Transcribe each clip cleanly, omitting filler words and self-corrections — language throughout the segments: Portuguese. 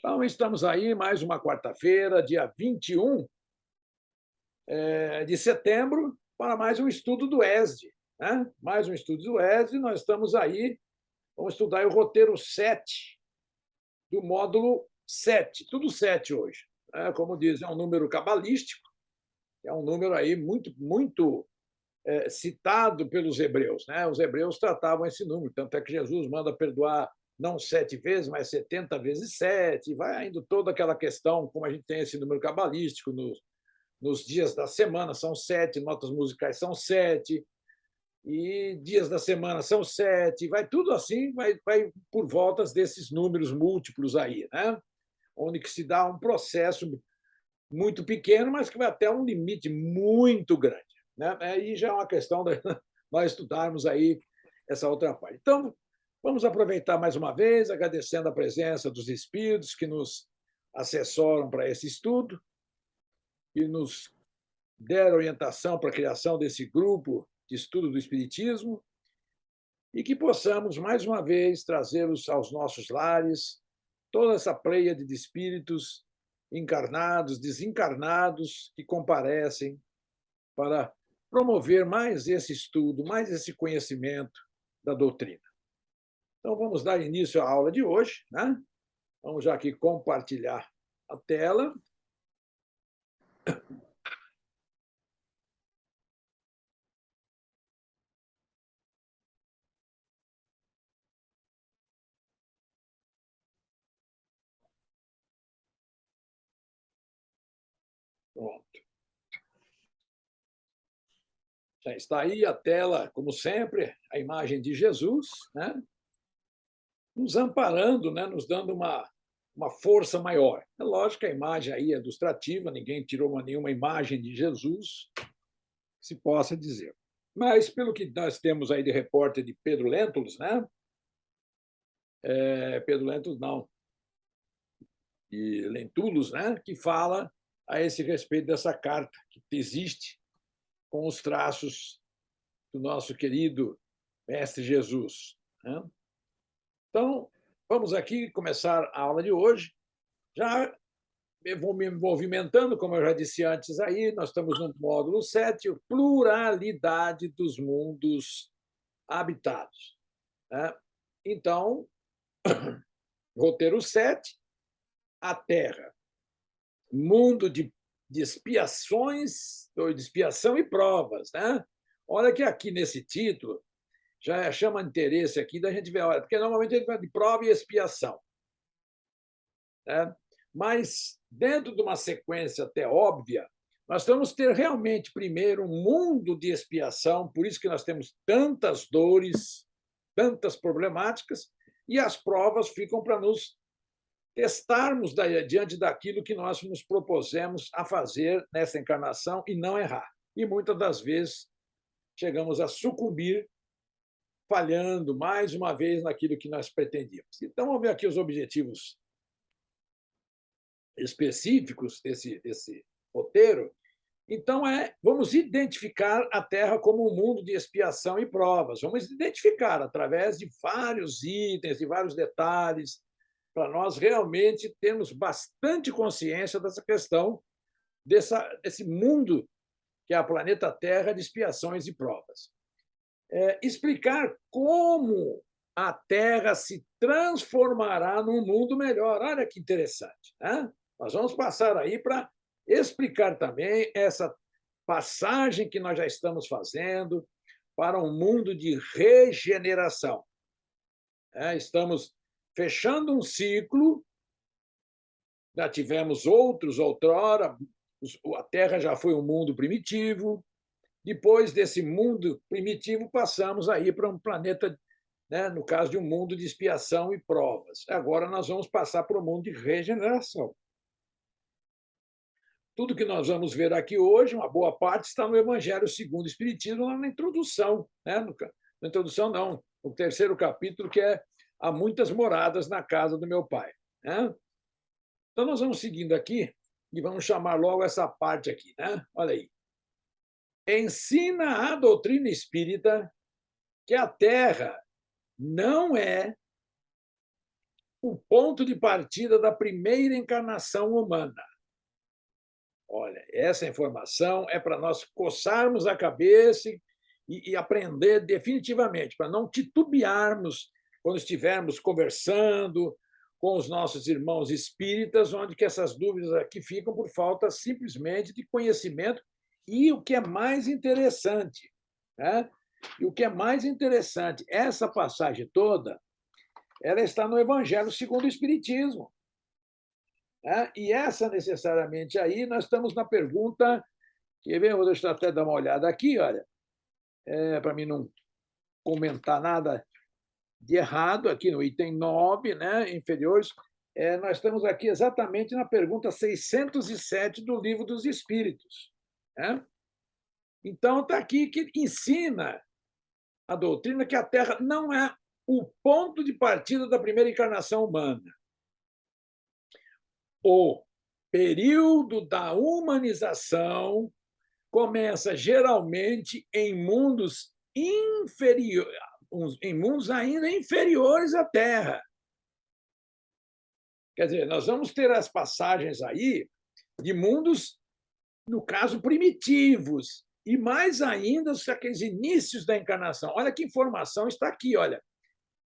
Então, estamos aí, mais uma quarta-feira, dia 21 de setembro, para mais um estudo do ESD. Né? Mais um estudo do ESD, nós estamos aí, vamos estudar o roteiro 7 do módulo 7, tudo 7 hoje. Como diz, é um número cabalístico, é um número aí muito citado pelos hebreus. Né? Os hebreus tratavam esse número, tanto é que Jesus manda perdoar não 7 vezes, mas 70 vezes 7, vai indo toda aquela questão, como a gente tem esse número cabalístico nos dias da semana, são 7, notas musicais são 7, e dias da semana são 7, vai tudo assim, vai por voltas desses números múltiplos aí, né? Onde que se dá um processo muito pequeno, mas que vai até um limite muito grande. Né? Aí já é uma questão de nós estudarmos aí essa outra parte. Então, vamos aproveitar mais uma vez, agradecendo a presença dos espíritos que nos assessoram para esse estudo e nos deram orientação para a criação desse grupo de estudo do Espiritismo e que possamos, mais uma vez, trazê-los aos nossos lares, toda essa pleiade de espíritos encarnados, desencarnados, que comparecem para promover mais esse estudo, mais esse conhecimento da doutrina. Então, vamos dar início à aula de hoje. Né? Vamos já aqui compartilhar a tela. Pronto. Já está aí a tela, como sempre, a imagem de Jesus, né? Nos amparando, né? Nos dando uma força maior. É lógico que a imagem aí é ilustrativa, ninguém tirou nenhuma imagem de Jesus, que se possa dizer. Mas, pelo que nós temos aí de repórter de Pedro Lentulus, né? Pedro Lentulus, não, de Lentulus, né? Que fala a esse respeito dessa carta que existe com os traços do nosso querido Mestre Jesus. Né? Então, vamos aqui começar a aula de hoje. Já vou me movimentando, como eu já disse antes aí, nós estamos no módulo 7, pluralidade dos mundos habitados. Né? Então, roteiro 7, a Terra, mundo de expiações, ou de expiação e provas. Né? Olha que aqui nesse título já chama interesse aqui da gente ver, olha, porque normalmente ele vai de prova e expiação. Né? Mas, dentro de uma sequência até óbvia, nós vamos ter realmente, primeiro, um mundo de expiação, por isso que nós temos tantas dores, tantas problemáticas, e as provas ficam para nos testarmos diante daquilo que nós nos propusemos a fazer nessa encarnação e não errar. E muitas das vezes chegamos a sucumbir, falhando mais uma vez naquilo que nós pretendíamos. Então, vamos ver aqui os objetivos específicos desse roteiro. Então, vamos identificar a Terra como um mundo de expiação e provas. Vamos identificar através de vários itens, de vários detalhes, para nós realmente termos bastante consciência dessa questão, desse mundo que é a planeta Terra de expiações e provas. Explicar como a Terra se transformará num mundo melhor. Olha que interessante. Né? Nós vamos passar aí para explicar também essa passagem que nós já estamos fazendo para um mundo de regeneração. Estamos fechando um ciclo, já tivemos outros outrora, a Terra já foi um mundo primitivo, depois desse mundo primitivo passamos aí para um planeta, né, no caso de um mundo de expiação e provas. Agora nós vamos passar para o mundo de regeneração. Tudo que nós vamos ver aqui hoje, uma boa parte, está no Evangelho segundo o Espiritismo, lá na introdução. Né? Na introdução, não, no terceiro capítulo, que é Há muitas moradas na casa do meu pai. Né? Então, nós vamos seguindo aqui e vamos chamar logo essa parte aqui. Né? Olha aí. Ensina a doutrina espírita que a Terra não é o ponto de partida da primeira encarnação humana. Olha, essa informação é para nós coçarmos a cabeça e aprender definitivamente, para não titubearmos quando estivermos conversando com os nossos irmãos espíritas, onde que essas dúvidas aqui ficam por falta simplesmente de conhecimento. E o que é mais interessante, né? E o que é mais interessante, essa passagem toda, ela está no Evangelho segundo o Espiritismo. Né? E essa, necessariamente, aí, nós estamos na pergunta, que vem, vou deixar até dar uma olhada aqui, olha, para mim não comentar nada de errado, aqui no item 9, né, inferiores, nós estamos aqui exatamente na pergunta 607 do Livro dos Espíritos. Né? Então, está aqui que ensina a doutrina que a Terra não é o ponto de partida da primeira encarnação humana. O período da humanização começa geralmente em mundos inferiores, em mundos ainda inferiores à Terra. Quer dizer, nós vamos ter as passagens aí de mundos, no caso, primitivos, e mais ainda aqueles inícios da encarnação. Olha que informação está aqui, olha.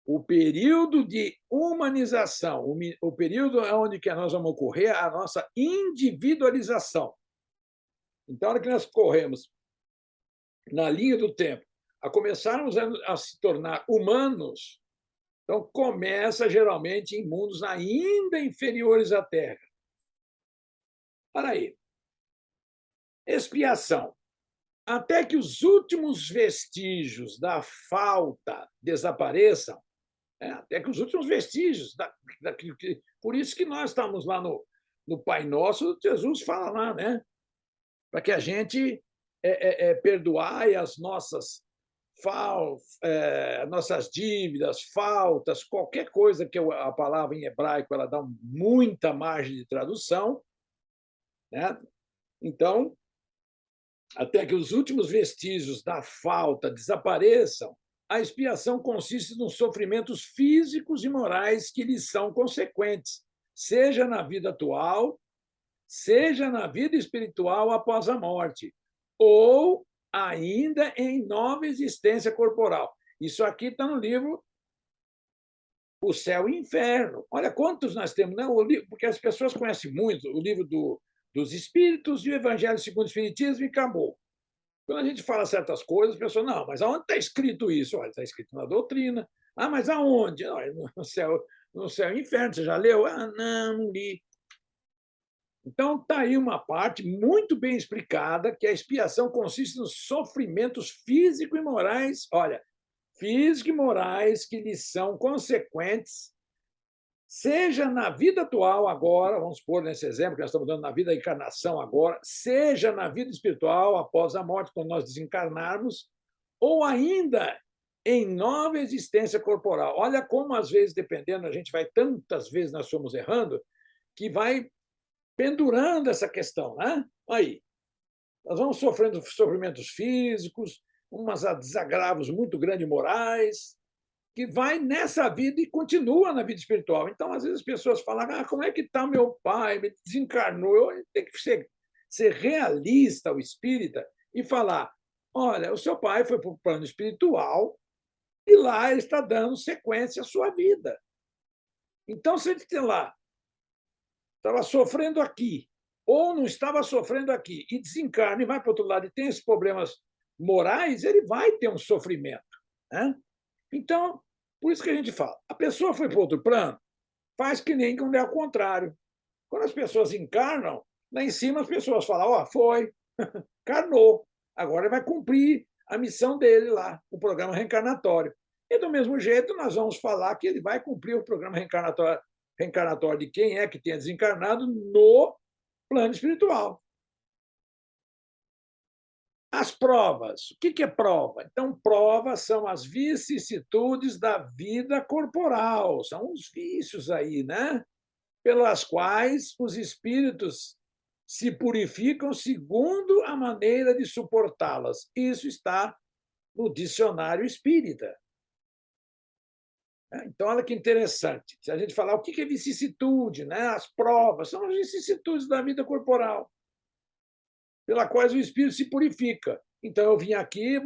O período de humanização, o período onde que nós vamos ocorrer a nossa individualização. Então, a hora que nós corremos na linha do tempo, a começarmos a se tornar humanos, então começa geralmente em mundos ainda inferiores à Terra. Para aí. Expiação. Até que os últimos vestígios da falta desapareçam, até que os últimos vestígios por isso que nós estamos lá no Pai Nosso, Jesus fala lá, né? Para que a gente perdoai as nossas nossas dívidas, faltas, qualquer coisa que a palavra em hebraico ela dá muita margem de tradução, né? Então, até que os últimos vestígios da falta desapareçam, a expiação consiste nos sofrimentos físicos e morais que lhes são consequentes, seja na vida atual, seja na vida espiritual após a morte, ou ainda em nova existência corporal. Isso aqui está no livro O Céu e o Inferno. Olha quantos nós temos, né? Porque as pessoas conhecem muito o livro dos Espíritos e o Evangelho segundo o Espiritismo e acabou. Quando a gente fala certas coisas, a pessoa, não, mas aonde está escrito isso? Olha, está escrito na doutrina. Ah, mas aonde? No céu e inferno, você já leu? Ah, não li. Então, está aí uma parte muito bem explicada, que a expiação consiste nos sofrimentos físicos e morais, olha, físicos e morais que lhes são consequentes, seja na vida atual agora, vamos pôr nesse exemplo que nós estamos dando na vida da encarnação agora, seja na vida espiritual após a morte, quando nós desencarnarmos, ou ainda em nova existência corporal. Olha como, às vezes, dependendo, a gente vai tantas vezes nós somos errando, que vai pendurando essa questão, né? Aí, nós vamos sofrendo sofrimentos físicos, umas desagravos muito grandes morais, que vai nessa vida e continua na vida espiritual. Então, às vezes, as pessoas falam, como é que está meu pai? Me desencarnou. Tem que ser realista, o espírita, e falar, olha, o seu pai foi para o plano espiritual e lá ele está dando sequência à sua vida. Então, se ele tem lá, estava sofrendo aqui, ou não estava sofrendo aqui, e desencarna e vai para o outro lado e tem esses problemas morais, ele vai ter um sofrimento. Né? Então, por isso que a gente fala, a pessoa foi para outro plano, faz que nem quando é ao contrário. Quando as pessoas encarnam, lá em cima as pessoas falam, foi, encarnou, agora vai cumprir a missão dele lá, o programa reencarnatório. E do mesmo jeito, nós vamos falar que ele vai cumprir o programa reencarnatório de quem é que tenha desencarnado no plano espiritual. As provas. O que é prova? Então, provas são as vicissitudes da vida corporal, são os vícios aí, né? Pelas quais os espíritos se purificam segundo a maneira de suportá-las. Isso está no dicionário espírita. Então, olha que interessante. Se a gente falar o que é vicissitude, né? As provas são as vicissitudes da vida corporal, pela quais o espírito se purifica. Então, eu vim aqui,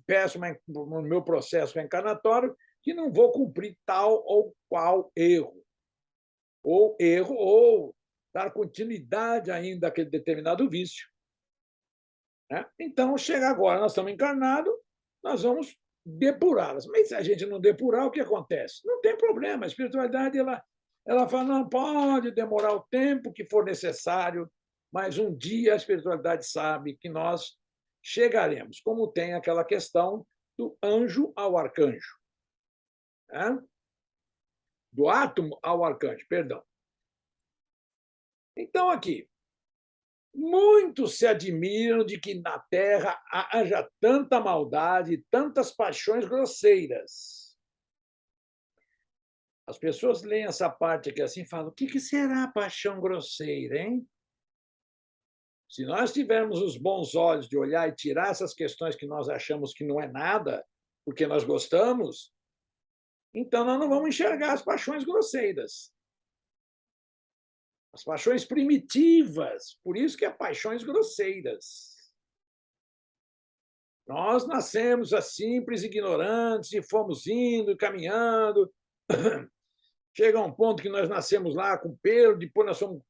peço no meu processo reencarnatório que não vou cumprir tal ou qual erro, ou dar continuidade ainda àquele determinado vício. Né? Então, chega agora, nós estamos encarnados, nós vamos depurá-las. Mas se a gente não depurar, o que acontece? Não tem problema. A espiritualidade ela fala, não, pode demorar o tempo que for necessário, mas um dia a espiritualidade sabe que nós chegaremos, como tem aquela questão do anjo ao arcanjo. Né? Do átomo ao arcanjo, perdão. Então, aqui, muitos se admiram de que na Terra haja tanta maldade, tantas paixões grosseiras. As pessoas leem essa parte aqui assim e falam: o que será paixão grosseira, hein? Se nós tivermos os bons olhos de olhar e tirar essas questões que nós achamos que não é nada, porque nós gostamos, então nós não vamos enxergar as paixões grosseiras. As paixões primitivas, por isso que é paixões grosseiras. Nós nascemos simples, ignorantes, e fomos indo, caminhando. Chega a um ponto que nós nascemos lá com pelo, depois nós fomos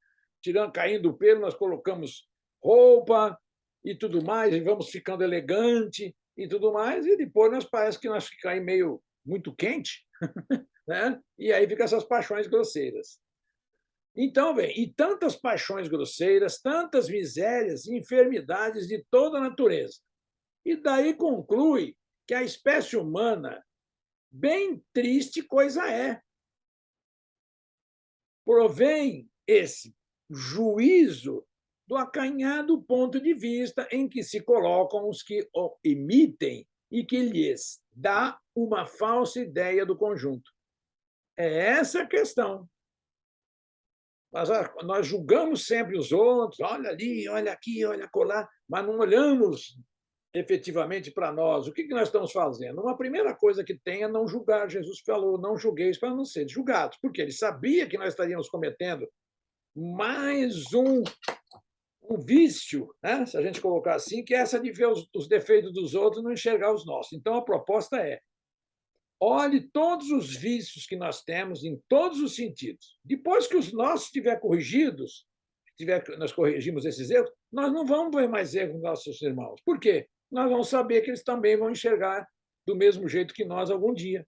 tirando, caindo o pelo, nós colocamos roupa e tudo mais, e vamos ficando elegante e tudo mais, e depois nós parece que nós ficamos meio muito quente, né? E aí ficam essas paixões grosseiras. Então, vem, e tantas paixões grosseiras, tantas misérias e enfermidades de toda a natureza. E daí conclui que a espécie humana, bem triste coisa é. Provém esse juízo do acanhado ponto de vista em que se colocam os que o emitem e que lhes dá uma falsa ideia do conjunto. É essa a questão. Nós julgamos sempre os outros, olha ali, olha aqui, olha acolá, mas não olhamos efetivamente para nós. O que nós estamos fazendo? Uma primeira coisa que tem é não julgar. Jesus falou, não julgueis para não ser julgados, porque ele sabia que nós estaríamos cometendo mais um vício, né? Se a gente colocar assim, que é essa de ver os defeitos dos outros e não enxergar os nossos. Então, a proposta é: olhe todos os vícios que nós temos em todos os sentidos. Depois que os nossos estiverem corrigidos, nós corrigimos esses erros, nós não vamos ver mais erros nos nossos irmãos. Por quê? Nós vamos saber que eles também vão enxergar do mesmo jeito que nós algum dia.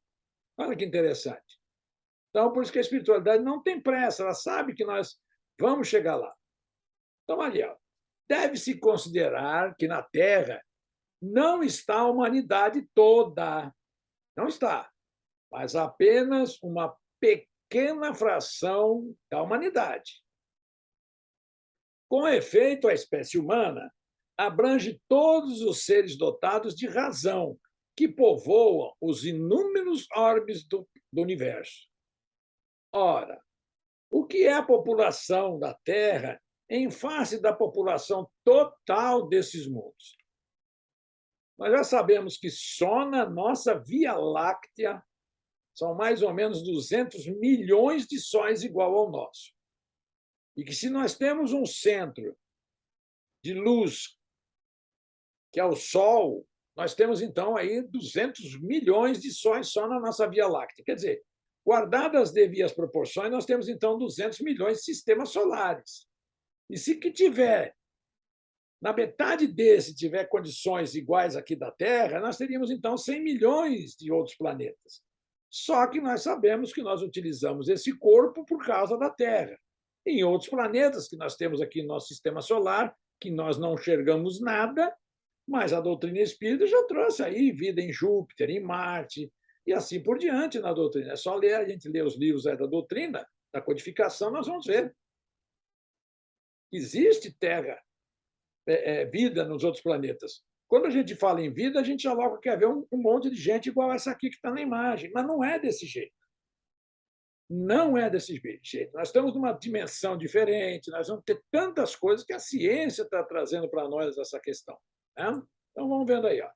Olha que interessante. Então, por isso que a espiritualidade não tem pressa, ela sabe que nós vamos chegar lá. Então, ali, ó, deve-se considerar que na Terra não está a humanidade toda. Não está. Mas apenas uma pequena fração da humanidade. Com efeito, a espécie humana abrange todos os seres dotados de razão, que povoam os inúmeros orbes do universo. Ora, o que é a população da Terra em face da população total desses mundos? Nós já sabemos que só na nossa Via Láctea são mais ou menos 200 milhões de sóis igual ao nosso. E que se nós temos um centro de luz, que é o Sol, nós temos, então, aí 200 milhões de sóis só na nossa Via Láctea. Quer dizer, guardadas as devidas proporções, nós temos, então, 200 milhões de sistemas solares. E se que tiver, na metade desse, tiver condições iguais aqui da Terra, nós teríamos, então, 100 milhões de outros planetas. Só que nós sabemos que nós utilizamos esse corpo por causa da Terra. Em outros planetas que nós temos aqui no nosso sistema solar, que nós não enxergamos nada, mas a doutrina espírita já trouxe aí vida em Júpiter, em Marte, e assim por diante na doutrina. É só ler, a gente lê os livros da doutrina, da codificação, nós vamos ver. Existe Terra, vida nos outros planetas. Quando a gente fala em vida, a gente já logo quer ver um monte de gente igual essa aqui que está na imagem, mas não é desse jeito. Não é desse jeito. Nós estamos numa dimensão diferente, nós vamos ter tantas coisas que a ciência está trazendo para nós essa questão. Né? Então, vamos vendo aí. Ó.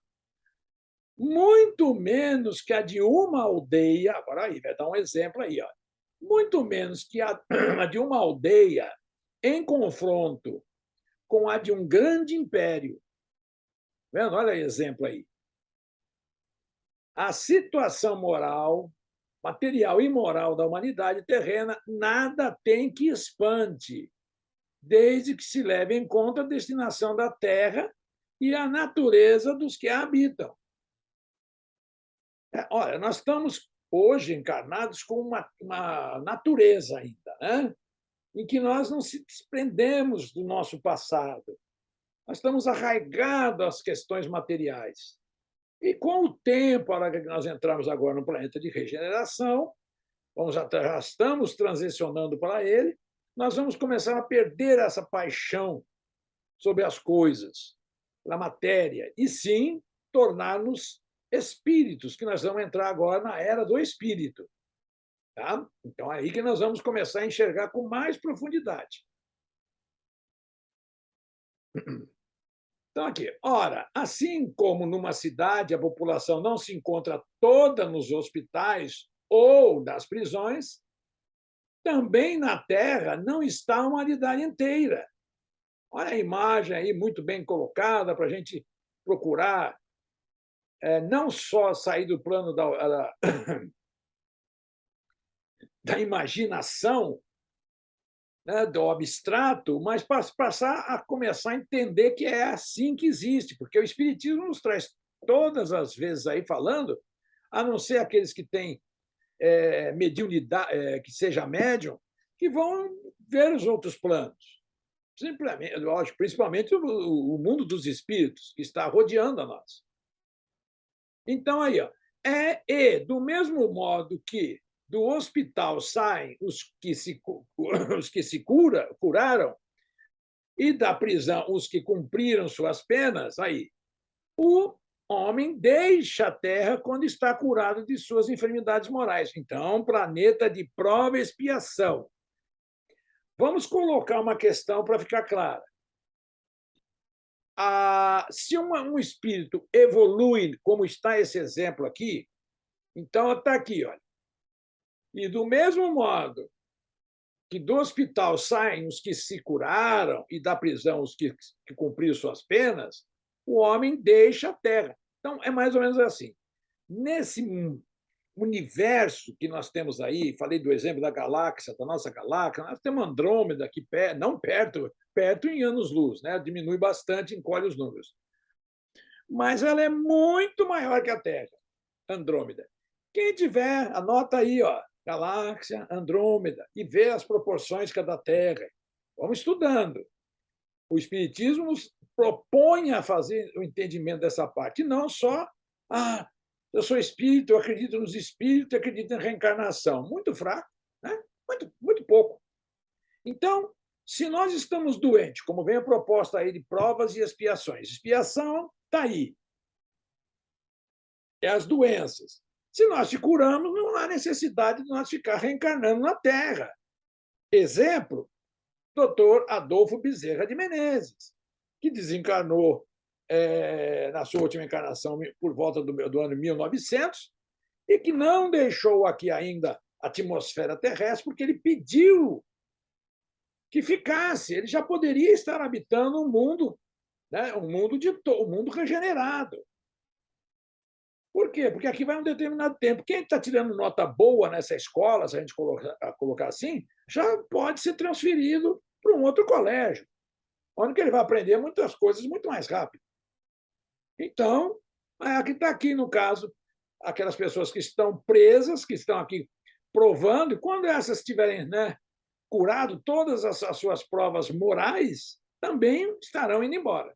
muito menos que a de uma aldeia. Agora aí, vai dar um exemplo aí, ó. Muito menos que a, a de uma aldeia em confronto com a de um grande império. Vendo? Olha aí exemplo aí. A situação moral, material e moral da humanidade terrena nada tem que espante, desde que se leve em conta a destinação da terra e a natureza dos que a habitam. Olha, nós estamos hoje encarnados com uma natureza ainda, né? Em que nós não se desprendemos do nosso passado. Nós estamos arraigados às questões materiais. E com o tempo, a hora que nós entramos agora no planeta de regeneração, já estamos transicionando para ele, nós vamos começar a perder essa paixão sobre as coisas, pela matéria, e sim tornar-nos espíritos, que nós vamos entrar agora na era do espírito. Tá? Então, é aí que nós vamos começar a enxergar com mais profundidade. Então, aqui, ora, assim como numa cidade a população não se encontra toda nos hospitais ou nas prisões, também na Terra não está a humanidade inteira. Olha a imagem aí muito bem colocada para a gente procurar não só sair do plano da imaginação, né, do abstrato, mas passar a começar a entender que é assim que existe, porque o Espiritismo nos traz todas as vezes aí falando, a não ser aqueles que têm mediunidade, que seja médium, que vão ver os outros planos. Simplesmente, lógico, principalmente o mundo dos espíritos, que está rodeando a nós. Então, aí, ó, do mesmo modo que do hospital saem os que se curaram, e da prisão os que cumpriram suas penas, aí, o homem deixa a Terra quando está curado de suas enfermidades morais. Então, planeta de prova e expiação. Vamos colocar uma questão para ficar clara. Se um espírito evolui, como está esse exemplo aqui, então está aqui, olha. E do mesmo modo que do hospital saem os que se curaram e da prisão os que cumpriram suas penas, o homem deixa a Terra. Então, é mais ou menos assim. Nesse universo que nós temos aí, falei do exemplo da galáxia, da nossa galáxia, nós temos Andrômeda aqui perto, não perto, perto em anos-luz, né? Diminui bastante, encolhe os números. Mas ela é muito maior que a Terra, Andrômeda. Quem tiver, anota aí, ó, galáxia, Andrômeda, e vê as proporções que a da Terra. Vamos estudando. O Espiritismo nos propõe a fazer o entendimento dessa parte, e não só, eu sou espírito, eu acredito nos espíritos, eu acredito em reencarnação. Muito fraco, né? Muito pouco. Então, se nós estamos doentes, como vem a proposta aí de provas e expiações, expiação está aí. É as doenças. Se nós te curamos, não há necessidade de nós ficar reencarnando na Terra. Exemplo, Dr. Adolfo Bezerra de Menezes, que desencarnou na sua última encarnação por volta do ano 1900 e que não deixou aqui ainda a atmosfera terrestre porque ele pediu que ficasse. Ele já poderia estar habitando um mundo, né, um mundo regenerado. Por quê? Porque aqui vai um determinado tempo. Quem está tirando nota boa nessa escola, se a gente colocar assim, já pode ser transferido para um outro colégio, onde ele vai aprender muitas coisas muito mais rápido. Então, aqui está aqui, no caso, aquelas pessoas que estão presas, que estão aqui provando, e quando essas tiverem, né, curado todas as suas provas morais, também estarão indo embora.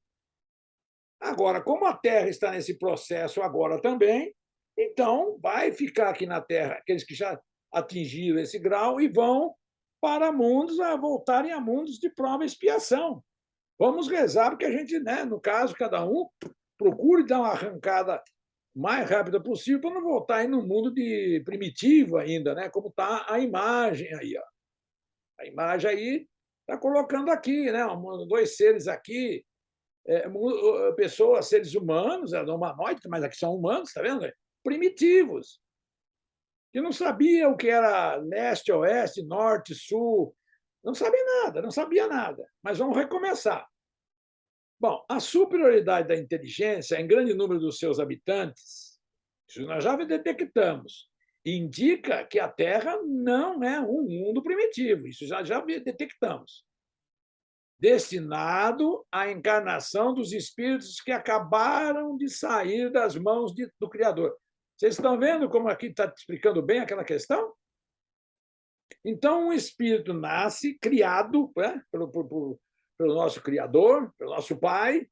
Agora, como a Terra está nesse processo agora também, então vai ficar aqui na Terra aqueles que já atingiram esse grau e vão para mundos, a voltarem a mundos de prova e expiação. Vamos rezar porque a gente, né, no caso, cada um procure dar uma arrancada mais rápida possível para não voltar aí no mundo de primitivo ainda, né? Como está a imagem aí, ó. A imagem aí está colocando aqui, né? Dois seres aqui pessoas, seres humanos, humanoides, mas aqui são humanos, está vendo? Primitivos, que não sabiam o que era leste, oeste, norte, sul, não sabia nada, não sabia nada. Mas vamos recomeçar. Bom, a superioridade da inteligência em grande número dos seus habitantes, isso nós já detectamos, indica que a Terra não é um mundo primitivo, isso já detectamos. Destinado à encarnação dos espíritos que acabaram de sair das mãos do Criador. Vocês estão vendo como aqui está explicando bem aquela questão? Então, um espírito nasce, criado, né, pelo nosso Criador, pelo nosso Pai.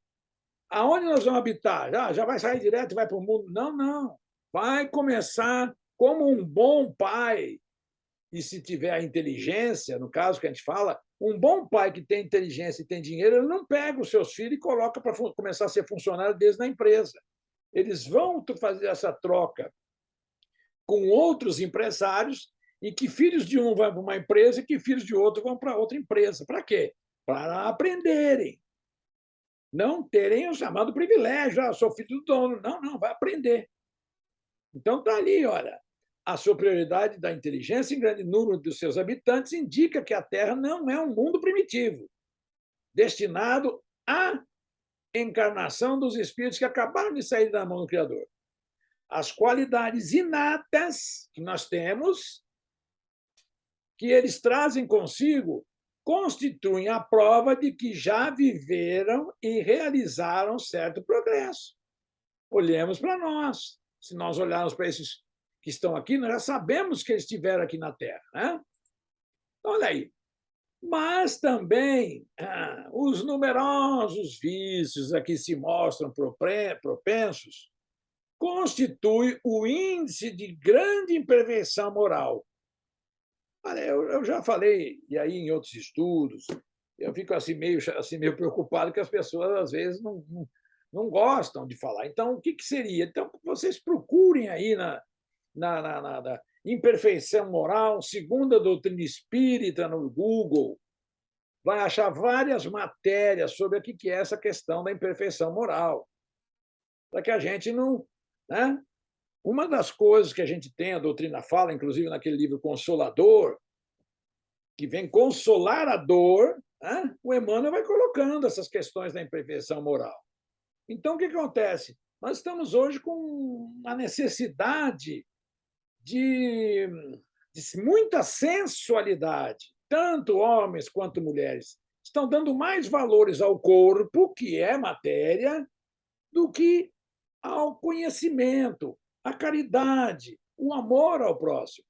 Aonde nós vamos habitar? Já vai sair direto e vai para o mundo? Não, não. Vai começar como um bom pai. E se tiver a inteligência, no caso que a gente fala, um bom pai que tem inteligência e tem dinheiro, ele não pega os seus filhos e coloca para começar a ser funcionário desde a empresa. Eles vão fazer essa troca com outros empresários, e que filhos de um vão para uma empresa e que filhos de outro vão para outra empresa. Para quê? Para aprenderem. Não terem o chamado privilégio, sou filho do dono. Não, não, vai aprender. Então está ali, olha, a superioridade da inteligência em grande número dos seus habitantes indica que a Terra não é um mundo primitivo, destinado à encarnação dos espíritos que acabaram de sair da mão do Criador. As qualidades inatas que nós temos, que eles trazem consigo, constituem a prova de que já viveram e realizaram certo progresso. Olhemos para nós. Se nós olharmos para esses que estão aqui, nós já sabemos que eles estiveram aqui na Terra. Né? Então, olha aí. Mas também os numerosos vícios a que se mostram propensos constituem o índice de grande imperfeição moral. Olha, eu já falei, e aí em outros estudos, eu fico meio preocupado que as pessoas, às vezes, não gostam de falar. Então, o que seria? Então, vocês procurem aí na imperfeição moral, segundo a doutrina espírita, no Google, vai achar várias matérias sobre o que é essa questão da imperfeição moral, para que a gente não... Né? Uma das coisas que a gente tem, a doutrina fala, inclusive naquele livro Consolador, que vem consolar a dor, né? O Emmanuel vai colocando essas questões da imperfeição moral. Então, o que acontece? Nós estamos hoje com a necessidade de muita sensualidade, tanto homens quanto mulheres. Estão dando mais valores ao corpo, que é matéria, do que ao conhecimento, à caridade, o amor ao próximo.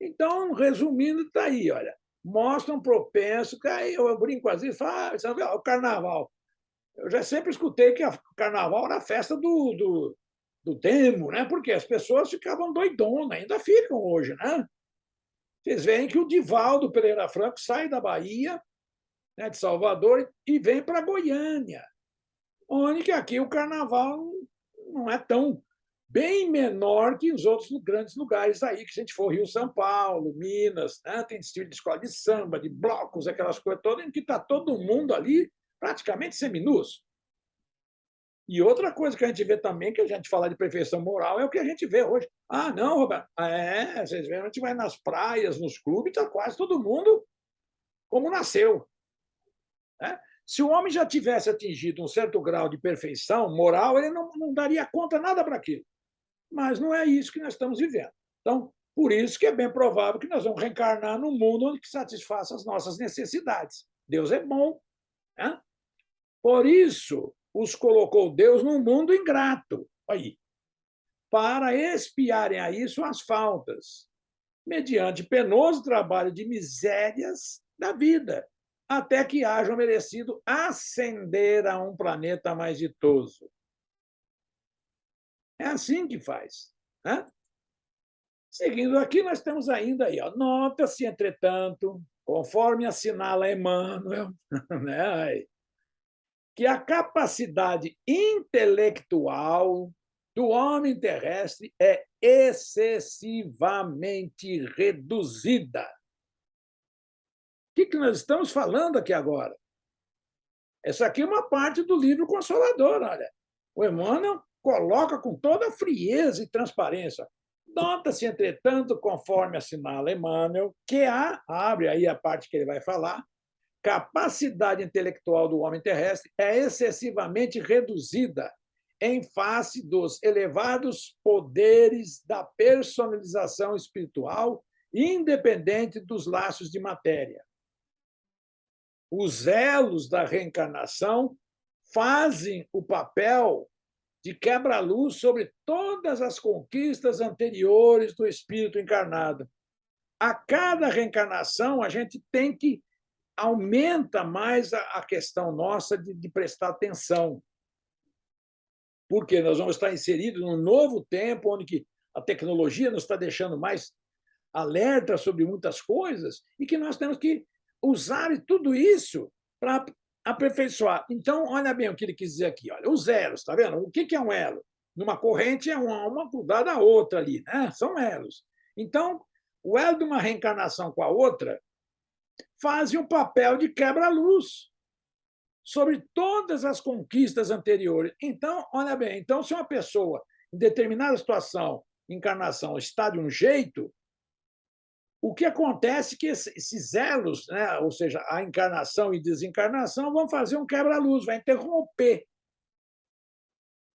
Então, resumindo, está aí, olha, mostram propenso, que aí eu brinco às vezes, falo, o carnaval. Eu já sempre escutei que o carnaval era a festa do demo, né? Porque as pessoas ficavam doidonas, ainda ficam hoje, né? Vocês veem que o Divaldo Pereira Franco sai da Bahia, né, de Salvador, e vem para Goiânia, onde que aqui o carnaval não é tão bem menor que os outros grandes lugares aí, que se a gente for Rio, São Paulo, Minas, né, tem estilo de escola de samba, de blocos, aquelas coisas todas, em que está todo mundo ali praticamente seminus. E outra coisa que a gente vê também, que a gente fala de perfeição moral, é o que a gente vê hoje. Ah, não, Roberto, vocês veem, a gente vai nas praias, nos clubes, está quase todo mundo como nasceu. Né? Se o homem já tivesse atingido um certo grau de perfeição moral, ele não daria conta nada para aquilo. Mas não é isso que nós estamos vivendo. Então, por isso que é bem provável que nós vamos reencarnar num mundo onde satisfaça as nossas necessidades. Deus é bom. Né? Por isso, os colocou Deus num mundo ingrato, aí, para expiarem aí suas faltas, mediante penoso trabalho de misérias da vida, até que hajam merecido ascender a um planeta mais ditoso. É assim que faz. Né? Seguindo aqui, nós temos ainda aí, nota-se, entretanto, conforme assinala Emmanuel, né, que a capacidade intelectual do homem terrestre é excessivamente reduzida. O que nós estamos falando aqui agora? Essa aqui é uma parte do livro Consolador, olha. O Emmanuel coloca com toda a frieza e transparência. Nota-se, entretanto, conforme assinala Emmanuel, que abre aí a parte que ele vai falar, capacidade intelectual do homem terrestre é excessivamente reduzida em face dos elevados poderes da personalização espiritual, independente dos laços de matéria. Os elos da reencarnação fazem o papel de quebra-luz sobre todas as conquistas anteriores do espírito encarnado. A cada reencarnação, a gente tem que aumenta mais a questão nossa de prestar atenção, porque nós vamos estar inseridos num novo tempo onde que a tecnologia nos está deixando mais alerta sobre muitas coisas e que nós temos que usar tudo isso para aperfeiçoar. Então, olha bem o que ele quis dizer aqui. Olha, os elos, está vendo? O que é um elo? Numa corrente é uma grudada a outra ali, né? São elos. Então, o elo de uma reencarnação com a outra fazem um papel de quebra-luz sobre todas as conquistas anteriores. Então, olha bem, então, se uma pessoa, em determinada situação, encarnação, está de um jeito, o que acontece é que esses elos, né, ou seja, a encarnação e desencarnação, vão fazer um quebra-luz, vai interromper.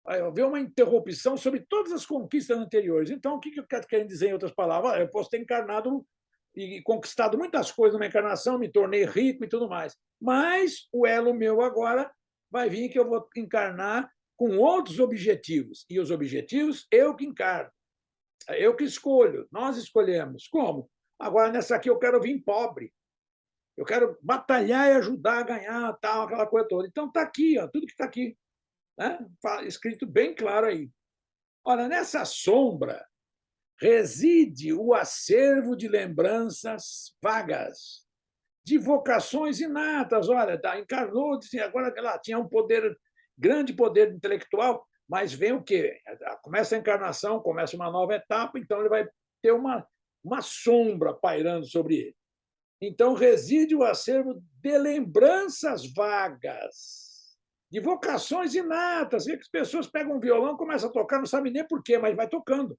Vai haver uma interrupção sobre todas as conquistas anteriores. Então, o que eu quero dizer em outras palavras? Eu posso ter encarnado e conquistado muitas coisas numa encarnação, me tornei rico e tudo mais. Mas o elo meu agora vai vir que eu vou encarnar com outros objetivos. E os objetivos, eu que encarno. Eu que escolho. Nós escolhemos. Como? Agora, nessa aqui, eu quero vir pobre. Eu quero batalhar e ajudar a ganhar tal, aquela coisa toda. Então, está aqui, ó, tudo que está aqui. Né? Escrito bem claro aí. Olha, nessa sombra reside o acervo de lembranças vagas, de vocações inatas. Olha, encarnou, agora ela tinha um poder, grande poder intelectual, mas vem o quê? Começa a encarnação, começa uma nova etapa, então ele vai ter uma sombra pairando sobre ele. Então, reside o acervo de lembranças vagas, de vocações inatas. Vê que as pessoas pegam um violão, começam a tocar, não sabem nem por quê, mas vai tocando.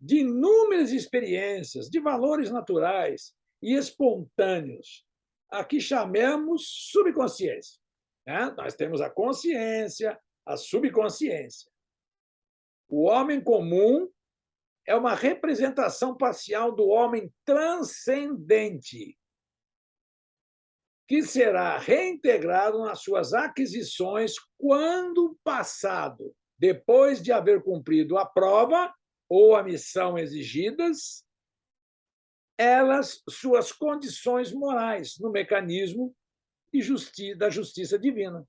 De inúmeras experiências, de valores naturais e espontâneos, a que chamamos subconsciência. Nós temos a consciência, a subconsciência. O homem comum é uma representação parcial do homem transcendente, que será reintegrado nas suas aquisições quando passado, depois de haver cumprido a prova ou a missão exigidas, elas, suas condições morais, no mecanismo da justiça divina.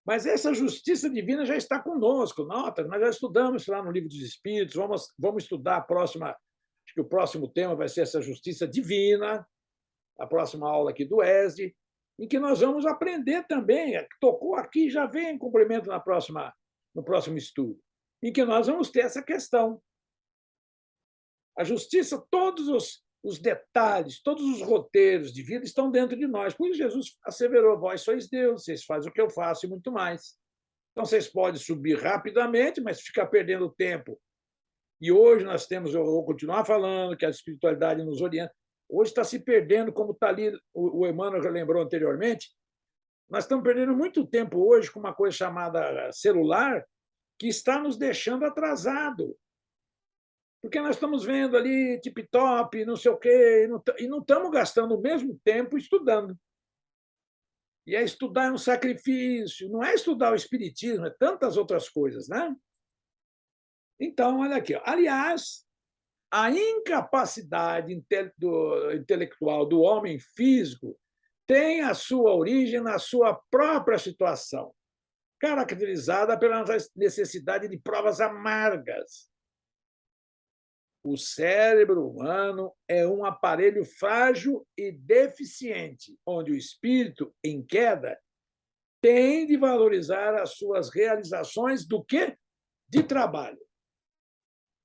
Mas essa justiça divina já está conosco, nota, nós já estudamos lá no Livro dos Espíritos, vamos estudar a próxima, acho que o próximo tema vai ser essa justiça divina, a próxima aula aqui do ESD, em que nós vamos aprender também, tocou aqui, já vem em complemento no próximo estudo, em que nós vamos ter essa questão. A justiça, todos os detalhes, todos os roteiros de vida estão dentro de nós. Por isso Jesus asseverou, vós sois Deus, vocês fazem o que eu faço e muito mais. Então, vocês podem subir rapidamente, mas ficar perdendo tempo. E hoje nós temos, eu vou continuar falando, que a espiritualidade nos orienta. Hoje está se perdendo, como está ali, o Emmanuel já lembrou anteriormente, nós estamos perdendo muito tempo hoje com uma coisa chamada celular, que está nos deixando atrasado. Porque nós estamos vendo ali tip-top, não sei o quê, e não estamos gastando o mesmo tempo estudando. E estudar é um sacrifício, não é estudar o espiritismo, é tantas outras coisas, né? Então, olha aqui. Aliás, a incapacidade intelectual do homem físico tem a sua origem na sua própria situação, caracterizada pela necessidade de provas amargas. O cérebro humano é um aparelho frágil e deficiente, onde o espírito, em queda, tem de valorizar as suas realizações do quê? De trabalho.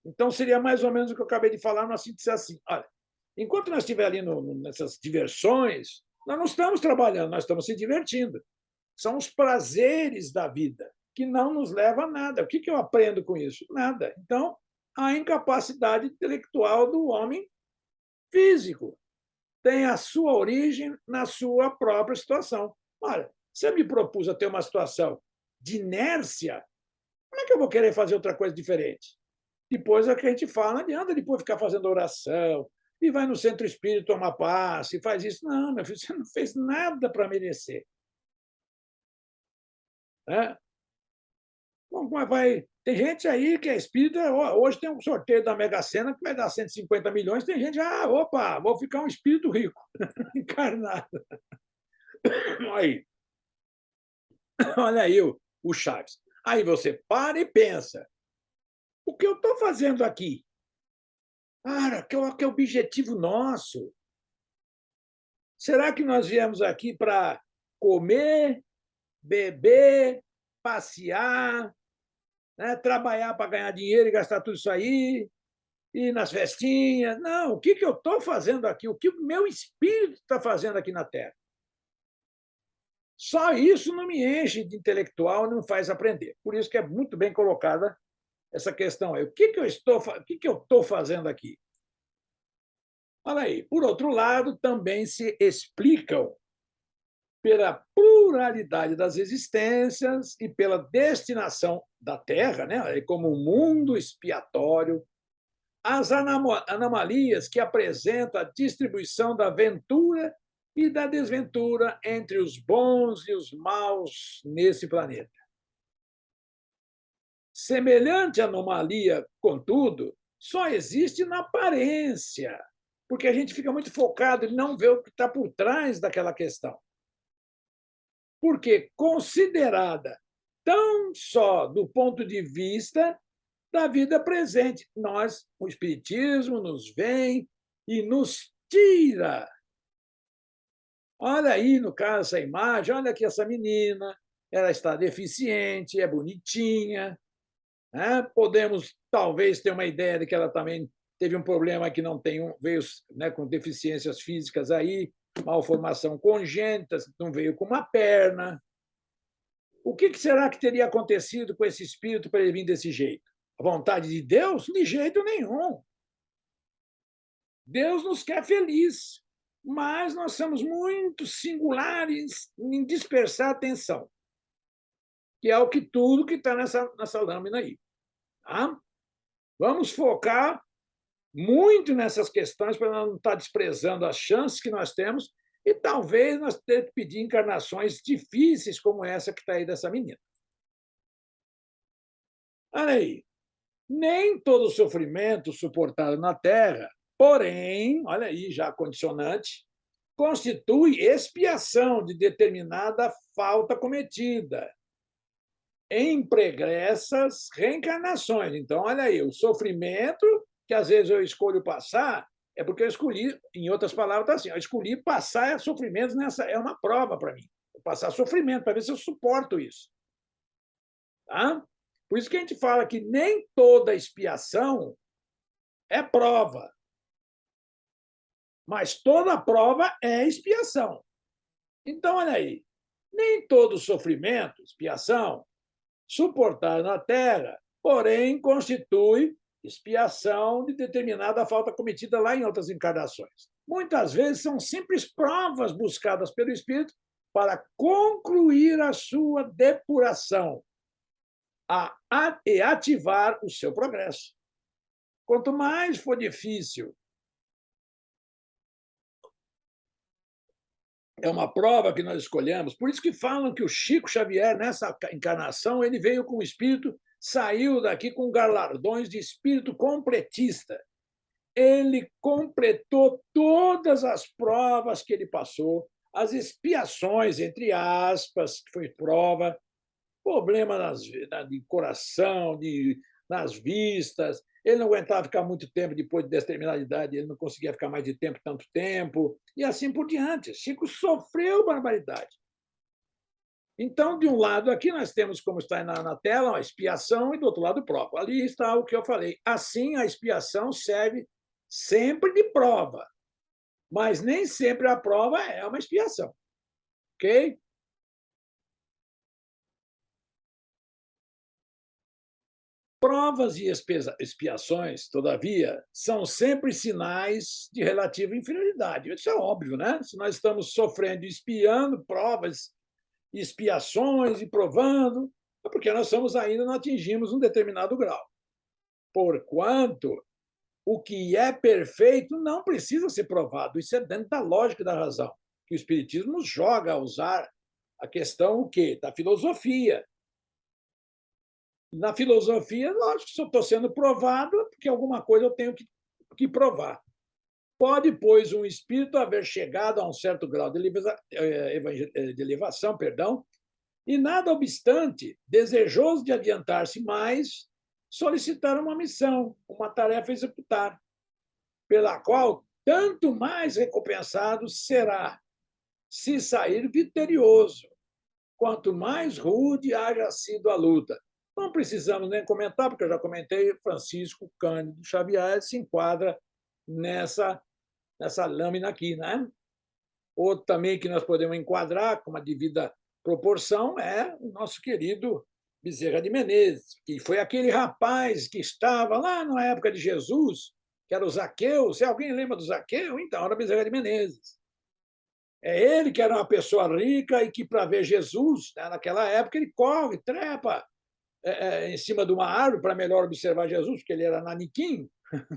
Então, seria mais ou menos o que eu acabei de falar, numa síntese assim. Olha, enquanto nós estivermos ali nessas diversões, Nós não estamos trabalhando, nós estamos se divertindo. São os prazeres da vida, que não nos levam a nada. O que eu aprendo com isso? Nada. Então, a incapacidade intelectual do homem físico tem a sua origem na sua própria situação. Olha, você me propus a ter uma situação de inércia, como é que eu vou querer fazer outra coisa diferente? Depois é que a gente fala, não adianta depois ficar fazendo oração, e vai no centro espírita tomar passe, e faz isso. Não, meu filho, você não fez nada para merecer. Né? Bom, vai... Tem gente aí que é espírita, hoje tem um sorteio da Mega Sena que vai dar 150 milhões, tem gente, opa, vou ficar um espírito rico, encarnado. Aí, olha aí o Chaves. Aí você para e pensa, o que eu estou fazendo aqui? Cara, que é o objetivo nosso? Será que nós viemos aqui para comer, beber, passear, né, trabalhar para ganhar dinheiro e gastar tudo isso aí, ir nas festinhas? Não, o que eu estou fazendo aqui? O que o meu espírito está fazendo aqui na Terra? Só isso não me enche de intelectual, não faz aprender. Por isso que é muito bem colocada essa questão aí. O que eu estou fazendo aqui? Olha aí. Por outro lado, também se explicam pela pluralidade das existências e pela destinação da Terra, né, como um mundo expiatório, as anomalias que apresenta a distribuição da ventura e da desventura entre os bons e os maus nesse planeta. Semelhante anomalia, contudo, só existe na aparência, porque a gente fica muito focado em não ver o que está por trás daquela questão. Porque considerada tão só do ponto de vista da vida presente. Nós, o Espiritismo nos vem e nos tira. Olha aí, no caso, essa imagem, olha aqui essa menina, ela está deficiente, é bonitinha, né? Podemos, talvez, ter uma ideia de que ela também teve um problema que não tem, veio, né, com deficiências físicas aí, malformação congênita, não veio com uma perna. O que será que teria acontecido com esse espírito para ele vir desse jeito? A vontade de Deus? De jeito nenhum. Deus nos quer feliz, mas nós somos muito singulares em dispersar a atenção, que é o que tudo que está nessa lâmina aí. Tá? Vamos focar muito nessas questões para não estar desprezando as chances que nós temos e talvez nós ter que pedir encarnações difíceis como essa que está aí dessa menina. Olha aí, nem todo sofrimento suportado na Terra, porém, olha aí, já condicionante, constitui expiação de determinada falta cometida em pregressas reencarnações. Então, olha aí, o sofrimento que às vezes eu escolho passar é porque eu escolhi, em outras palavras, tá assim, eu escolhi passar sofrimentos nessa, é uma prova para mim. Passar sofrimento para ver se eu suporto isso. Tá? Por isso que a gente fala que nem toda expiação é prova, mas toda prova é expiação. Então, olha aí, nem todo sofrimento, expiação, suportado na Terra, porém, constitui expiação de determinada falta cometida lá em outras encarnações. Muitas vezes são simples provas buscadas pelo Espírito para concluir a sua depuração e ativar o seu progresso. Quanto mais for difícil, é uma prova que nós escolhemos. Por isso que falam que o Chico Xavier, nessa encarnação, ele veio com o espírito, saiu daqui com galardões de espírito completista. Ele completou todas as provas que ele passou, as expiações, entre aspas, que foi prova, problema de coração, nas vistas. Ele não aguentava ficar muito tempo depois de determinada idade, ele não conseguia ficar mais de tanto tempo, e assim por diante. Chico sofreu barbaridade. Então, de um lado aqui, nós temos, como está na tela, a expiação, e do outro lado, prova. Ali está o que eu falei. Assim, a expiação serve sempre de prova. Mas nem sempre a prova é uma expiação, ok? Provas e expiações, todavia, são sempre sinais de relativa inferioridade. Isso é óbvio, né? Se nós estamos sofrendo e expiando provas, expiações e provando, é porque nós ainda não atingimos um determinado grau. Porquanto o que é perfeito não precisa ser provado. Isso é dentro da lógica e da razão. Que o Espiritismo nos joga a usar a questão o quê? Da filosofia. Na filosofia, lógico, se eu estou sendo provado, porque alguma coisa eu tenho que provar. Pode, pois, um espírito haver chegado a um certo grau de elevação, perdão, e, nada obstante, desejoso de adiantar-se mais, solicitar uma missão, uma tarefa a executar, pela qual tanto mais recompensado será se sair vitorioso, quanto mais rude haja sido a luta. Não precisamos nem comentar, porque eu já comentei, Francisco Cândido Xavier se enquadra nessa lâmina aqui, né? Outro também que nós podemos enquadrar com uma devida proporção é o nosso querido Bezerra de Menezes, que foi aquele rapaz que estava lá na época de Jesus, que era o Zaqueu. Se alguém lembra do Zaqueu, então era Bezerra de Menezes. É ele que era uma pessoa rica e que, para ver Jesus, né, naquela época, ele corre, trepa em cima de uma árvore para melhor observar Jesus, porque ele era naniquim.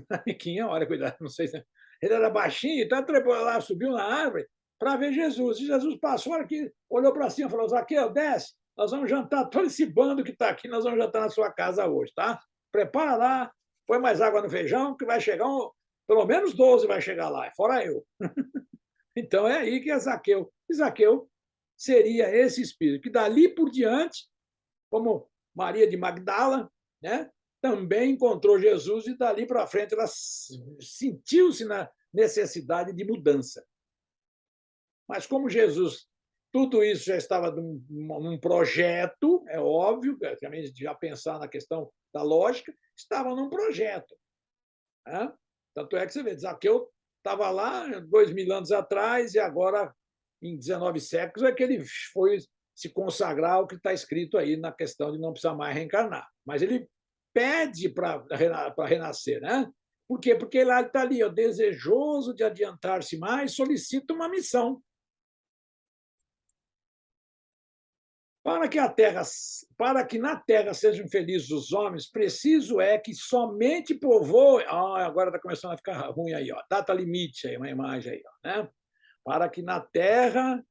Naniquim, olha, cuidado, não sei se. Ele era baixinho, então trepou lá, subiu na árvore para ver Jesus. E Jesus passou aqui, olhou para cima e falou: Zaqueu, desce, nós vamos jantar, todo esse bando que está aqui, nós vamos jantar na sua casa hoje, tá? Prepara lá, põe mais água no feijão, que vai chegar pelo menos 12 vai chegar lá, fora eu. Então é aí que é Zaqueu. E Zaqueu seria esse espírito, que dali por diante, como Maria de Magdala, né, também encontrou Jesus e dali para frente ela sentiu-se na necessidade de mudança. Mas como Jesus, tudo isso já estava num projeto, é óbvio, também já pensar na questão da lógica, estava num projeto. Né? Tanto é que você vê, Zaqueu estava lá 2.000 anos atrás e agora, em 19 séculos, é que ele foi se consagrar ao que está escrito aí na questão de não precisar mais reencarnar. Mas ele pede para renascer, né? Por quê? Porque ele está ali, ó, desejoso de adiantar-se mais, solicita uma missão. Para que na terra sejam felizes os homens, preciso é que somente povoem. Agora está começando a ficar ruim aí, ó. Data limite aí, uma imagem aí, ó, né? Para que na terra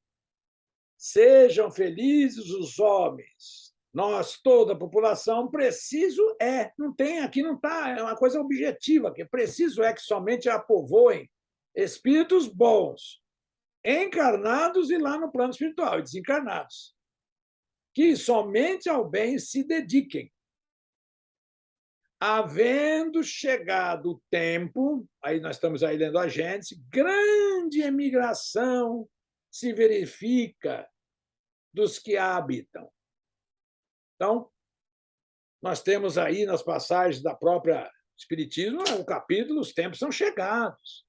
sejam felizes os homens. Nós, toda a população, preciso é. Não tem, aqui não está, é uma coisa objetiva, que preciso é que somente a povoem espíritos bons, encarnados e lá no plano espiritual, e desencarnados, que somente ao bem se dediquem. Havendo chegado o tempo, aí nós estamos aí lendo a Gênesis, grande emigração se verifica dos que a habitam. Então, nós temos aí nas passagens da própria Espiritismo, o capítulo, os tempos são chegados.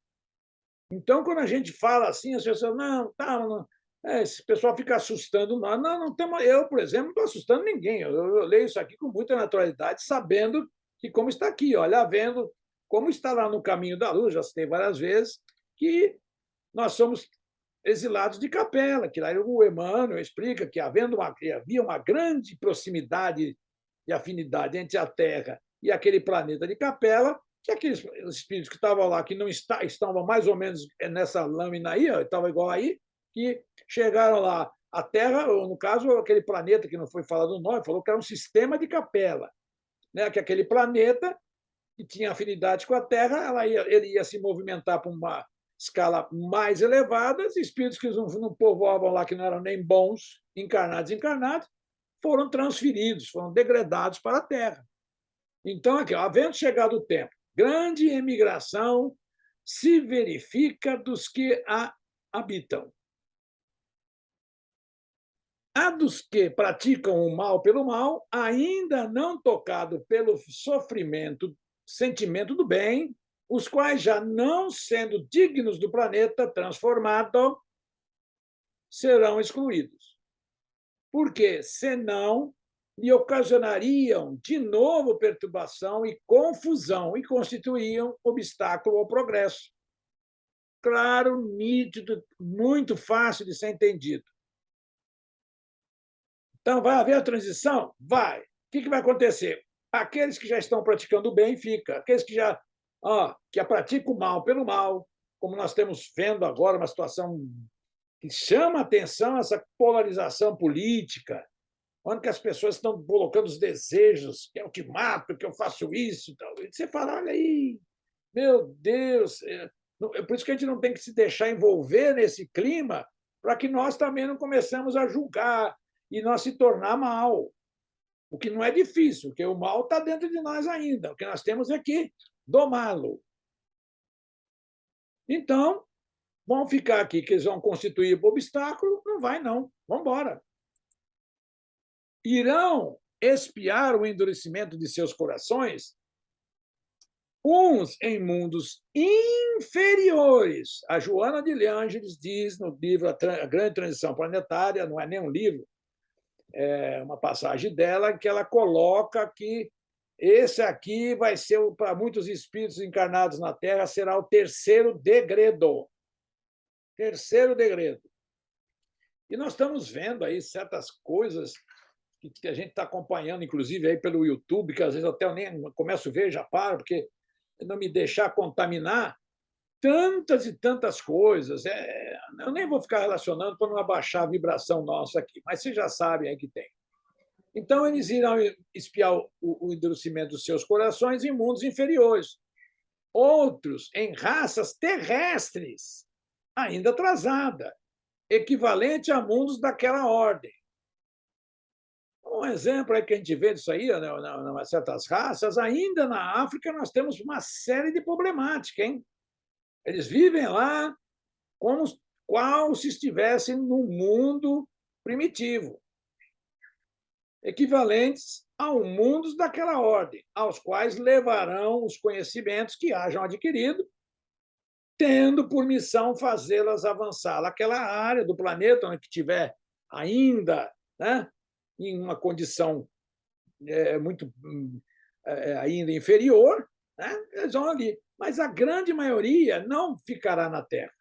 Então, quando a gente fala assim, as pessoas, não, tá, não, esse pessoal fica assustando nós. Não, não temos, eu, por exemplo, não estou assustando ninguém. Eu leio isso aqui com muita naturalidade, sabendo que, como está aqui, olha, vendo como está lá no caminho da luz, já citei várias vezes, que nós somos exilados de Capela, que lá o Emmanuel explica que havia uma grande proximidade e afinidade entre a Terra e aquele planeta de Capela, que aqueles espíritos que estavam lá, que não estavam mais ou menos nessa lâmina aí, estavam igual aí, que chegaram lá. A Terra, ou no caso, aquele planeta que não foi falado o nome, falou que era um sistema de Capela, né? Que aquele planeta que tinha afinidade com a Terra, ele ia se movimentar para uma escala mais elevada, os espíritos que não povoavam lá, que não eram nem bons, encarnados, foram transferidos, foram degradados para a Terra. Então, aqui, havendo chegado o tempo, grande emigração se verifica dos que a habitam. A dos que praticam o mal pelo mal, ainda não tocado pelo sofrimento, sentimento do bem, os quais, já não sendo dignos do planeta transformado, serão excluídos. Porque, senão, lhe ocasionariam de novo perturbação e confusão e constituíam obstáculo ao progresso. Claro, nítido, muito fácil de ser entendido. Então, vai haver a transição? Vai. O que vai acontecer? Aqueles que já estão praticando o bem, fica. Aqueles que já que praticam o mal pelo mal, como nós estamos vendo agora, uma situação que chama a atenção, essa polarização política, onde que as pessoas estão colocando os desejos, que eu te mato, que eu faço isso. E você fala, olha aí, meu Deus, é por isso que a gente não tem que se deixar envolver nesse clima, para que nós também não começamos a julgar e nós se tornar mal. O que não é difícil, porque o mal está dentro de nós ainda. O que nós temos é que domá-lo. Então, vão ficar aqui que eles vão constituir obstáculo? Não vai, não. Vamos embora. Irão expiar o endurecimento de seus corações, uns em mundos inferiores. A Joana de Ângeles diz no livro A Grande Transição Planetária, não é nem um livro, é uma passagem dela, que ela coloca que esse aqui vai ser, para muitos espíritos encarnados na Terra, será o terceiro degredo. Terceiro degredo. E nós estamos vendo aí certas coisas que a gente está acompanhando, inclusive aí pelo YouTube, que às vezes até eu nem começo a ver, já paro, porque não me deixar contaminar tantas e tantas coisas. Eu nem vou ficar relacionando para não abaixar a vibração nossa aqui, mas vocês já sabem aí que tem. Então, eles irão espiar o endurecimento dos seus corações em mundos inferiores. Outros em raças terrestres, ainda atrasada, equivalente a mundos daquela ordem. Um exemplo é que a gente vê disso aí, em certas raças, ainda na África nós temos uma série de problemáticas, hein? Eles vivem lá como qual se estivessem no mundo primitivo, equivalentes ao mundos daquela ordem, aos quais levarão os conhecimentos que hajam adquirido, tendo por missão fazê-las avançar naquela área do planeta onde tiver ainda, né, em uma condição muito ainda inferior, né, eles vão ali. Mas a grande maioria não ficará na Terra.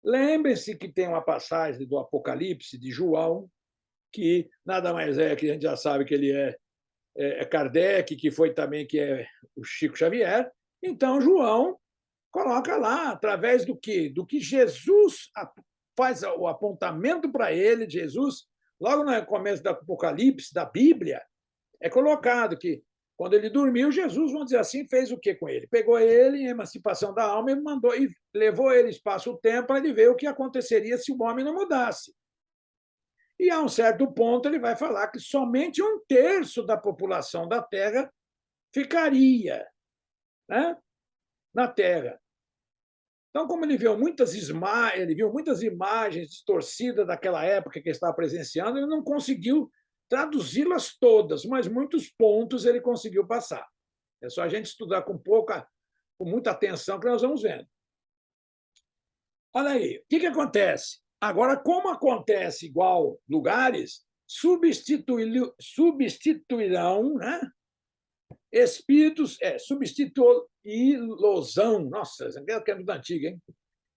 Lembrem-se que tem uma passagem do Apocalipse de João, que nada mais é que a gente já sabe que ele é Kardec, que foi também que é o Chico Xavier. Então, João coloca lá, através do quê? Do que Jesus faz o apontamento para ele, Jesus, logo no começo do Apocalipse, da Bíblia, é colocado que, quando ele dormiu, Jesus, vamos dizer assim, fez o que com ele? Pegou ele em emancipação da alma e mandou e levou ele espaço-tempo para ele ver o que aconteceria se o homem não mudasse. E, a um certo ponto, ele vai falar que somente 1/3 da população da Terra ficaria, né, na Terra. Então, como ele viu muitas imagens distorcidas daquela época que ele estava presenciando, ele não conseguiu traduzi-las todas, mas muitos pontos ele conseguiu passar. É só a gente estudar com muita atenção que nós vamos vendo. Olha aí, o que acontece? Agora, como acontece igual lugares, substituirão, né, espíritos, substituí-losão, nossa, essa é muito antiga, hein?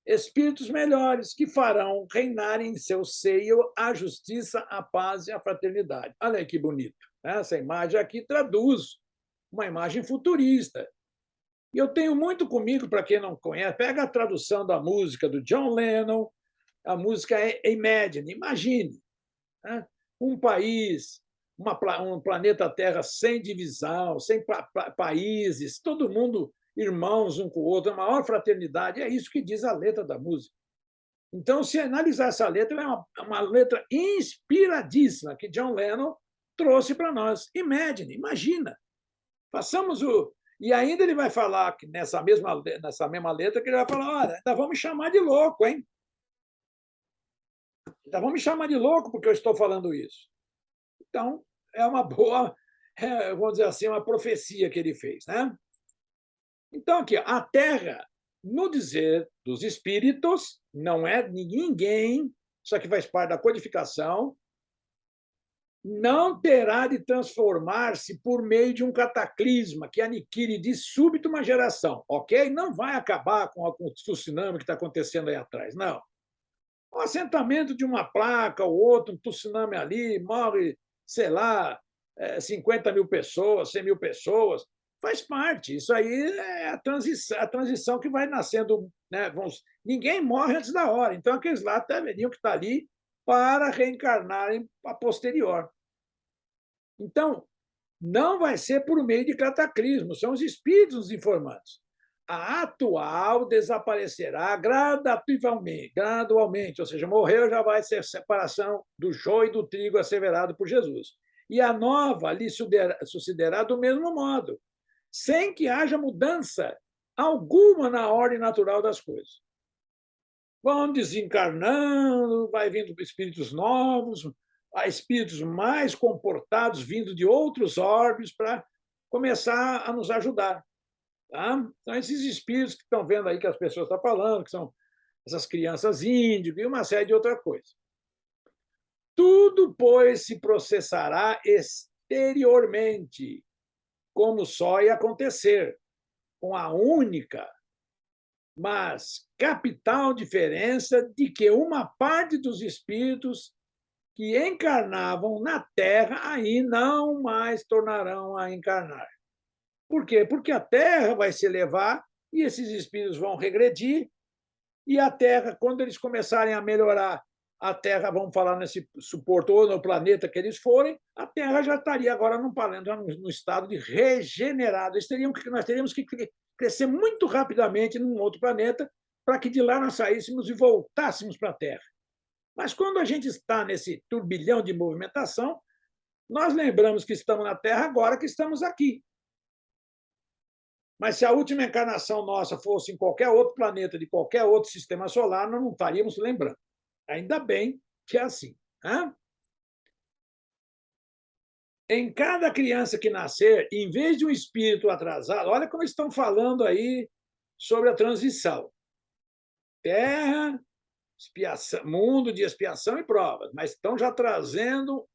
Espíritos melhores que farão reinar em seu seio a justiça, a paz e a fraternidade. Olha aí que bonito. Essa imagem aqui traduz uma imagem futurista. E eu tenho muito comigo, para quem não conhece, pega a tradução da música do John Lennon, a música é Imagine, imagine, né? Um país, um planeta Terra sem divisão, sem países, todo mundo irmãos um com o outro, a maior fraternidade, é isso que diz a letra da música. Então, se analisar essa letra, é uma letra inspiradíssima que John Lennon trouxe para nós. Imagine, imagina. Façamos o... E ainda ele vai falar, que nessa mesma letra, que ele vai falar, olha, ainda vão me chamar de louco, hein? Ainda vão me chamar de louco porque eu estou falando isso. Então, é uma boa, vamos dizer assim, uma profecia que ele fez, né? Então, aqui, a Terra, no dizer dos espíritos, não é ninguém, isso aqui faz parte da codificação, não terá de transformar-se por meio de um cataclisma que aniquile de súbito uma geração, ok? Não vai acabar com o tsunami que está acontecendo aí atrás, não. O assentamento de uma placa ou outra, um tsunami ali, morre, sei lá, 50 mil pessoas, 100 mil pessoas, faz parte. Isso aí é a transição que vai nascendo. Né? Ninguém morre antes da hora. Então, aqueles lá deveriam que estar ali para reencarnarem a posterior. Então, não vai ser por meio de cataclismo, são os espíritos nos informando. A atual desaparecerá gradualmente, ou seja, morreu, já vai ser separação do joio e do trigo asseverado por Jesus. E a nova lhe sucederá do mesmo modo, sem que haja mudança alguma na ordem natural das coisas. Vão desencarnando, vai vindo espíritos novos, há espíritos mais comportados vindo de outros orbes para começar a nos ajudar. Tá? Então, esses espíritos que estão vendo aí que as pessoas estão falando, que são essas crianças índigo e uma série de outra coisa. Tudo, pois, se processará exteriormente, como só ia acontecer, com a única, mas capital diferença de que uma parte dos espíritos que encarnavam na Terra aí não mais tornarão a encarnar. Por quê? Porque a Terra vai se elevar e esses espíritos vão regredir, e a Terra, quando eles começarem a melhorar, a Terra, vamos falar nesse suporto, ou no planeta que eles forem, a Terra já estaria agora no estado de regenerado. Nós teríamos que crescer muito rapidamente num outro planeta para que de lá nós saíssemos e voltássemos para a Terra. Mas quando a gente está nesse turbilhão de movimentação, nós lembramos que estamos na Terra agora que estamos aqui. Mas se a última encarnação nossa fosse em qualquer outro planeta, de qualquer outro sistema solar, nós não estaríamos lembrando. Ainda bem que é assim. Né? Em cada criança que nascer, em vez de um espírito atrasado, olha como estão falando aí sobre a transição. Terra, expiação, mundo de expiação e provas, mas estão já trazendo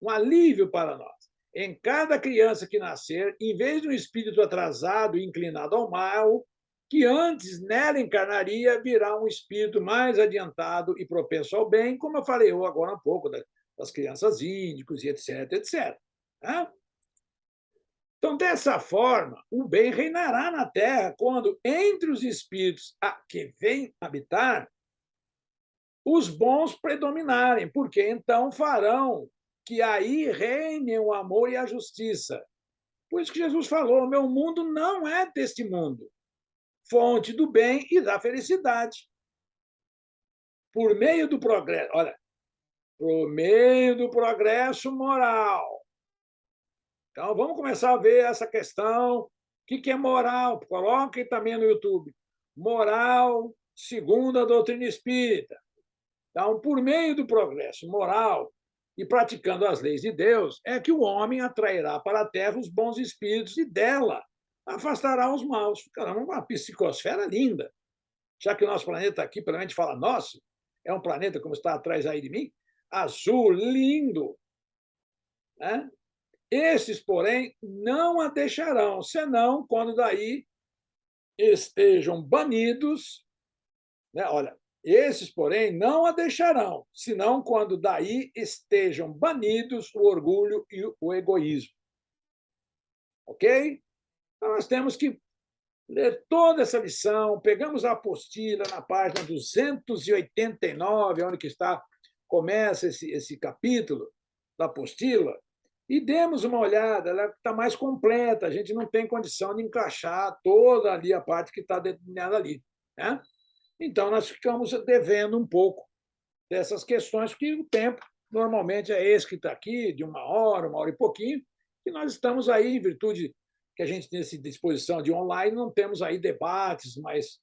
um alívio para nós. Em cada criança que nascer, em vez de um espírito atrasado e inclinado ao mal, que antes nela encarnaria, virá um espírito mais adiantado e propenso ao bem, como eu falei agora há pouco, das crianças índicos e etc, etc. Então, dessa forma, o bem reinará na Terra quando, entre os espíritos que vêm habitar, os bons predominarem, porque então farão que aí reinem o amor e a justiça. Por isso que Jesus falou: meu mundo não é deste mundo, fonte do bem e da felicidade. Por meio do progresso, olha, por meio do progresso moral. Então, vamos começar a ver essa questão. O que é moral? Coloquem também no YouTube. Moral segundo a doutrina espírita. Então, por meio do progresso moral e praticando as leis de Deus, é que o homem atrairá para a Terra os bons espíritos e dela afastará os maus. Caramba, uma psicosfera linda. Já que o nosso planeta aqui, pelo menos fala nosso, é um planeta, como está atrás aí de mim, azul, lindo. Né? Esses, porém, não a deixarão, senão quando daí estejam banidos. Né? Olha, esses, porém, não a deixarão, senão quando daí estejam banidos o orgulho e o egoísmo. Ok? Então, nós temos que ler toda essa lição. Pegamos a apostila na página 289, onde que começa esse capítulo da apostila, e demos uma olhada. Ela está mais completa, a gente não tem condição de encaixar toda ali a parte que está delineada ali. Né? Então, nós ficamos devendo um pouco dessas questões, porque o tempo normalmente é esse que está aqui, de uma hora e pouquinho, e nós estamos aí, em virtude que a gente tem essa disposição de online, não temos aí debates mais,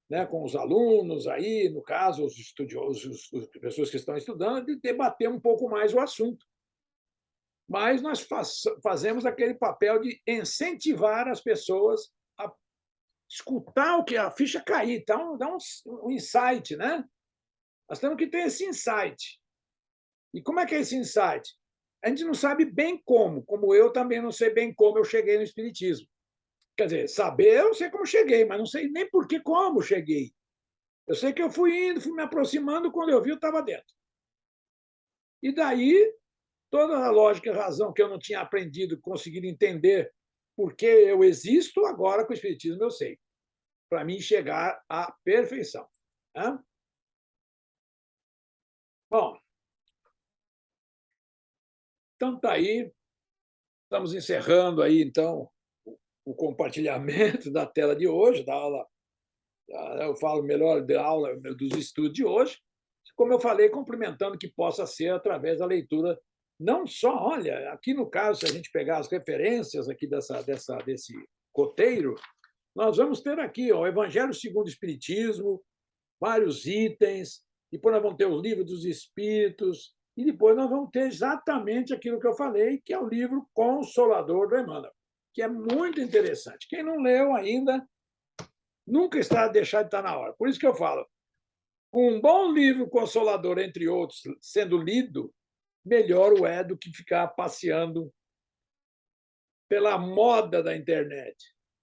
né, com os alunos aí, no caso, os estudiosos, as pessoas que estão estudando, de debater um pouco mais o assunto. Mas nós fazemos aquele papel de incentivar as pessoas a escutar o que a ficha cair, dá um insight, né? Nós temos que ter esse insight. E como é que é esse insight? A gente não sabe bem como eu também não sei bem como eu cheguei no Espiritismo. Quer dizer, saber, eu sei como cheguei, mas não sei nem por que como cheguei. Eu sei que eu fui indo, fui me aproximando, quando eu vi, eu estava dentro. E daí, toda a lógica e razão que eu não tinha aprendido, conseguido entender por que eu existo, agora com o Espiritismo eu sei. Para mim chegar à perfeição. Né? Bom, então está aí. Estamos encerrando aí, então, o compartilhamento da tela de hoje, da aula. Eu falo melhor da aula dos estudos de hoje, como eu falei, complementando que possa ser através da leitura, não só, olha, aqui no caso, se a gente pegar as referências aqui desse roteiro, nós vamos ter aqui ó, o Evangelho segundo o Espiritismo, vários itens, depois nós vamos ter os livros dos Espíritos, e depois nós vamos ter exatamente aquilo que eu falei, que é o livro Consolador do Emmanuel, que é muito interessante. Quem não leu ainda, nunca está deixado de estar na hora. Por isso que eu falo, um bom livro consolador, entre outros, sendo lido, melhor o é do que ficar passeando pela moda da internet,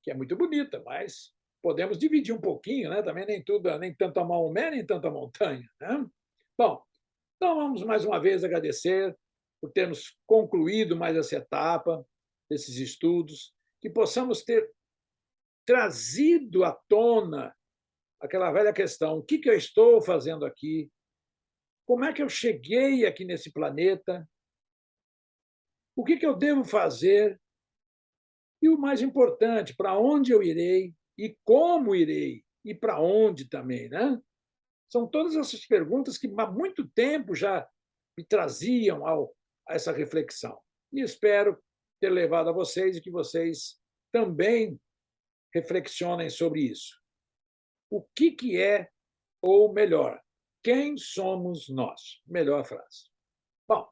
que é muito bonita, mas podemos dividir um pouquinho, né? Também nem tudo, nem tanto a Maomé, nem tanto a montanha. Né? Bom, então vamos mais uma vez agradecer por termos concluído mais essa etapa desses estudos, que possamos ter trazido à tona aquela velha questão: o que eu estou fazendo aqui? Como é que eu cheguei aqui nesse planeta? O que eu devo fazer? E o mais importante, para onde eu irei e como irei e para onde também, né? São todas essas perguntas que há muito tempo já me traziam a essa reflexão. E espero ter levado a vocês e que vocês também reflexionem sobre isso. O que é, ou melhor, quem somos nós? Melhor frase. Bom,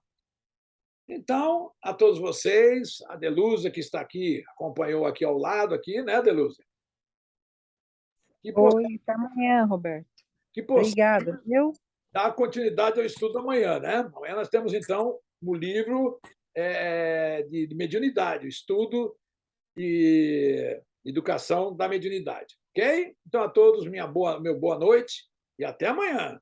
então, a todos vocês, a Delusa, que está aqui, acompanhou aqui ao lado, aqui, né, Delusa? Que Oi, até amanhã, Roberto. possamos Obrigada, viu? dar continuidade ao estudo amanhã, né? Amanhã nós temos, então, o livro de mediunidade, o estudo e educação da mediunidade. Ok? Então, a todos, meu boa noite e até amanhã.